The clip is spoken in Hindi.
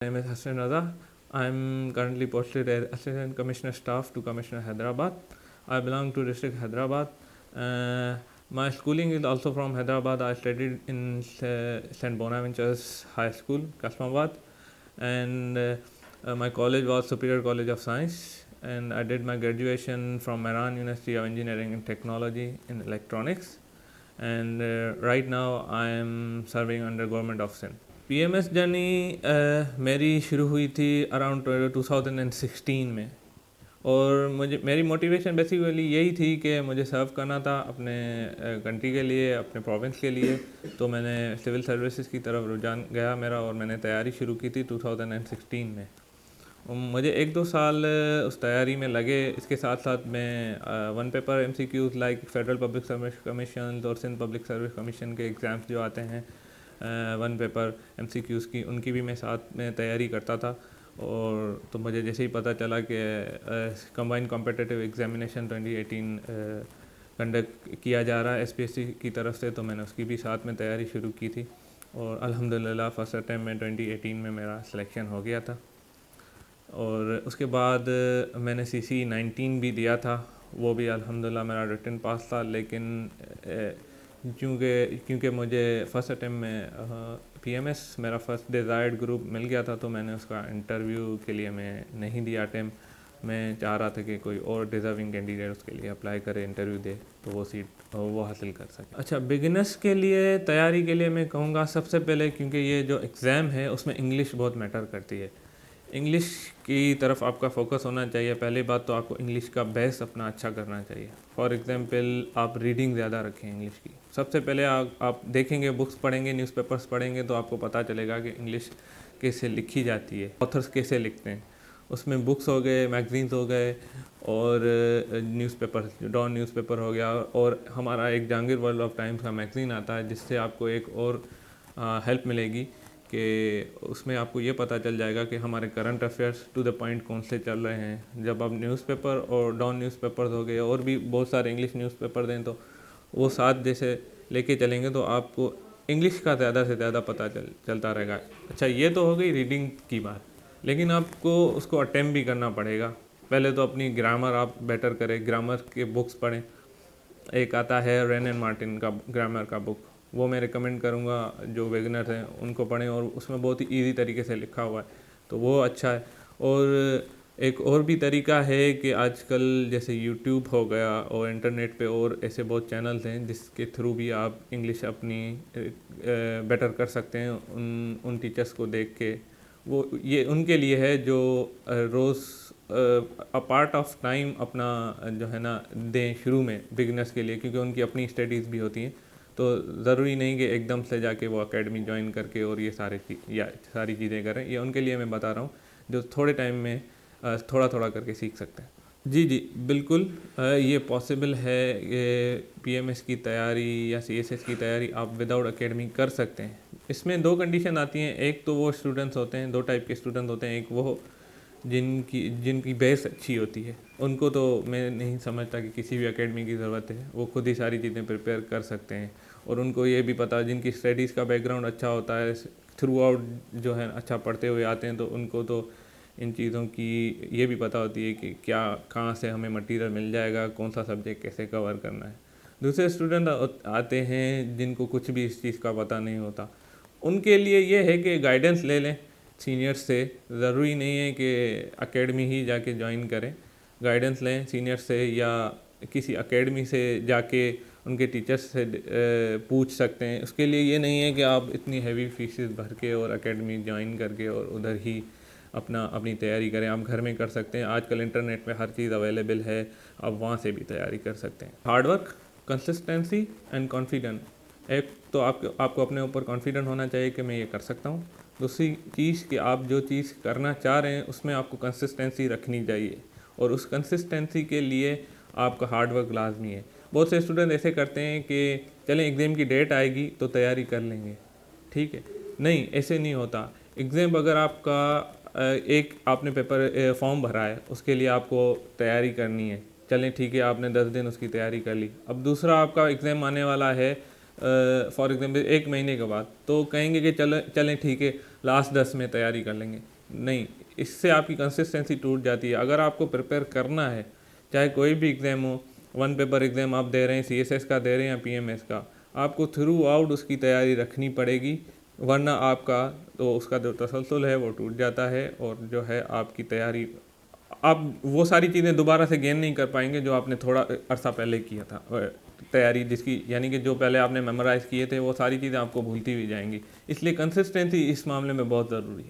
My name is Hassan Raza. I'm currently posted as Assistant Commissioner Staff to Commissioner Hyderabad. I belong to District Hyderabad. My schooling is also from Hyderabad. I studied in St. Bonaventure's High School, Kasmabad, and my college was Superior College of Science. And I did my graduation from Iran University of Engineering and Technology in Electronics. And right now I am serving under Government of Sindh. PMS journey मेरी शुरू हुई थी अराउंड 2016 में, और मेरी मोटिवेशन बेसिकली यही थी कि मुझे सर्व करना था अपने कंट्री के लिए, अपने प्रोविंस के लिए। तो मैंने सिविल सर्विसेज की तरफ रुझान गया मेरा, और मैंने तैयारी शुरू की थी 2016 में। मुझे 1-2 साल उस तैयारी में लगे। इसके साथ साथ मैं one paper MCQs like federal public service commission और सिंध पब्लिक सर्विस कमीशन के एग्ज़ाम्स जो आते हैं वन पेपर MCQs की, उनकी भी मैं साथ में तैयारी करता था। और तो मुझे जैसे ही पता चला कि कंबाइंड कॉम्पिटिटिव एग्जामिनेशन 2018 कंडक्ट किया जा रहा है SPSC की तरफ से, तो मैंने उसकी भी साथ में तैयारी शुरू की थी। और अल्हम्दुलिल्लाह फर्स्ट अटैम्प्ट में 2018 में मेरा सिलेक्शन हो गया था। और उसके बाद मैंने CC19 भी दिया था, वो भी अल्हम्दुलिल्लाह मेरा रिटन पास था। लेकिन क्योंकि मुझे फ़र्स्ट अटैम्प्ट में PMS मेरा फ़र्स्ट डिज़ायर्ड ग्रुप मिल गया था, तो मैंने उसका इंटरव्यू के लिए मैं नहीं दिया अटैम्प्ट। मैं चाह रहा था कि कोई और डिज़र्विंग कैंडिडेट उसके लिए अप्लाई करे, इंटरव्यू दे, तो वो सीट वो हासिल कर सके। अच्छा, बिगिनर्स के लिए तैयारी के लिए मैं कहूँगा सबसे पहले, क्योंकि ये जो एग्ज़ाम है उसमें इंग्लिश बहुत मैटर करती है, इंग्लिश की तरफ आपका फ़ोकस होना चाहिए। पहली बात तो आपको इंग्लिश का बेस अपना अच्छा करना चाहिए। फॉर एग्ज़ाम्पल आप रीडिंग ज़्यादा रखें इंग्लिश की। सबसे पहले आप देखेंगे, बुक्स पढ़ेंगे, न्यूज़पेपर्स पढ़ेंगे, तो आपको पता चलेगा कि इंग्लिश कैसे लिखी जाती है, ऑथर्स कैसे लिखते हैं। उसमें बुक्स हो गए, मैगज़ीन्स हो गए, और न्यूज़पेपर, डॉन न्यूज़पेपर हो गया, और हमारा एक जहांगीर वर्ल्ड ऑफ टाइम्स का मैगज़ीन आता है, जिससे आपको एक और हेल्प मिलेगी कि उसमें आपको ये पता चल जाएगा कि हमारे current affairs to the point कौन से चल रहे हैं। जब आप न्यूज़पेपर और डॉन न्यूज़पेपर्स हो गए और भी बहुत सारे इंग्लिश न्यूज़पेपर दें, तो वो साथ जैसे लेके चलेंगे तो आपको इंग्लिश का ज़्यादा से ज़्यादा पता चलता रहेगा। अच्छा, ये तो हो गई रीडिंग की बात, लेकिन आपको उसको अटेम्प्ट भी करना पड़ेगा। पहले तो अपनी ग्रामर आप बेटर करें, ग्रामर के बुक्स पढ़ें। एक आता है रेन एंड मार्टिन का ग्रामर का बुक, वो मैं रिकमेंड करूँगा जो बिगिनर्स हैं उनको पढ़ें, और उसमें बहुत ही ईजी तरीके से लिखा हुआ है, तो वो अच्छा है। और एक और भी तरीका है कि आजकल जैसे यूट्यूब हो गया और इंटरनेट पे और ऐसे बहुत चैनल्स हैं जिसके थ्रू भी आप इंग्लिश अपनी बेटर कर सकते हैं उन टीचर्स को देख के। वो ये उनके लिए है जो रोज़ अ पार्ट ऑफ टाइम अपना जो है ना दें शुरू में बिगिनर्स के लिए, क्योंकि उनकी अपनी स्टडीज़ भी होती हैं। तो ज़रूरी नहीं कि एकदम से जाके वो एकेडमी ज्वाइन करके और ये सारी चीज़ें करें। ये उनके लिए मैं बता रहा हूँ जो थोड़े टाइम में थोड़ा थोड़ा करके सीख सकते हैं। जी जी बिल्कुल, ये पॉसिबल है कि PMS की तैयारी या CSS की तैयारी आप विदाउट एकेडमी कर सकते हैं। इसमें 2 कंडीशन आती हैं। एक तो वो स्टूडेंट्स होते हैं, 2 टाइप के स्टूडेंट होते हैं। एक वो जिनकी बेस अच्छी होती है, उनको तो मैं नहीं समझता कि किसी भी एकेडमी की ज़रूरत है, वो खुद ही सारी चीज़ें प्रिपेयर कर सकते हैं। और उनको ये भी पता, जिनकी स्टडीज़ का बैकग्राउंड अच्छा होता है, थ्रू आउट जो है अच्छा पढ़ते हुए आते हैं, तो उनको तो इन चीज़ों की ये भी पता होती है कि क्या कहाँ से हमें मटेरियल मिल जाएगा, कौन सा सब्जेक्ट कैसे कवर करना है। दूसरे स्टूडेंट आते हैं जिनको कुछ भी इस चीज़ का पता नहीं होता, उनके लिए ये है कि गाइडेंस ले लें सीनियर्स से। ज़रूरी नहीं है कि एकेडमी ही जाके ज्वाइन करें, गाइडेंस लें सीनियर्स से, या किसी एकेडमी से जाके उनके टीचर्स से पूछ सकते हैं। उसके लिए ये नहीं है कि आप इतनी हैवी फीसेस भर के और एकेडमी ज्वाइन करके और उधर ही अपनी तैयारी करें। आप घर में कर सकते हैं, आजकल इंटरनेट पे हर चीज़ अवेलेबल है, आप वहाँ से भी तैयारी कर सकते हैं। Hard work, consistency and confident. एक तो आपको अपने ऊपर कॉन्फिडेंट होना चाहिए कि मैं ये कर सकता हूँ। दूसरी चीज़ कि आप जो चीज़ करना चाह रहे हैं उसमें आपको कंसिस्टेंसी रखनी चाहिए, और उस कंसिस्टेंसी के लिए आपका हार्डवर्क लाजमी है। बहुत से स्टूडेंट ऐसे करते हैं कि चलें एग्ज़ाम की डेट आएगी तो तैयारी कर लेंगे, ठीक है। नहीं, ऐसे नहीं होता। एग्ज़ाम अगर आपका एक आपने पेपर फॉर्म भरा है, उसके लिए आपको तैयारी करनी है, चलें ठीक है, आपने 10 दिन उसकी तैयारी कर ली। अब दूसरा आपका एग्ज़ाम आने वाला है फॉर एग्ज़ाम्पल 1 महीने के बाद, तो कहेंगे कि चलें ठीक है, लास्ट 10 में तैयारी कर लेंगे, नहीं, इससे आपकी कंसिस्टेंसी टूट जाती है। अगर आपको प्रिपेयर करना है, चाहे कोई भी एग्ज़ाम हो, 1 पेपर एग्ज़ाम आप दे रहे हैं, CSS का दे रहे हैं या PMS का, आपको थ्रू आउट उसकी तैयारी रखनी पड़ेगी, वरना आपका तो उसका जो तसलसल है वो टूट जाता है, और जो है आपकी तैयारी, आप वो सारी चीज़ें दोबारा से गेन नहीं कर पाएंगे जो आपने थोड़ा अरसा पहले किया था तैयारी, जिसकी यानी कि जो पहले आपने मेमोराइज़ किए थे वो सारी चीज़ें आपको भूलती हुई जाएंगी। इसलिए कंसिस्टेंसी इस मामले में बहुत ज़रूरी है।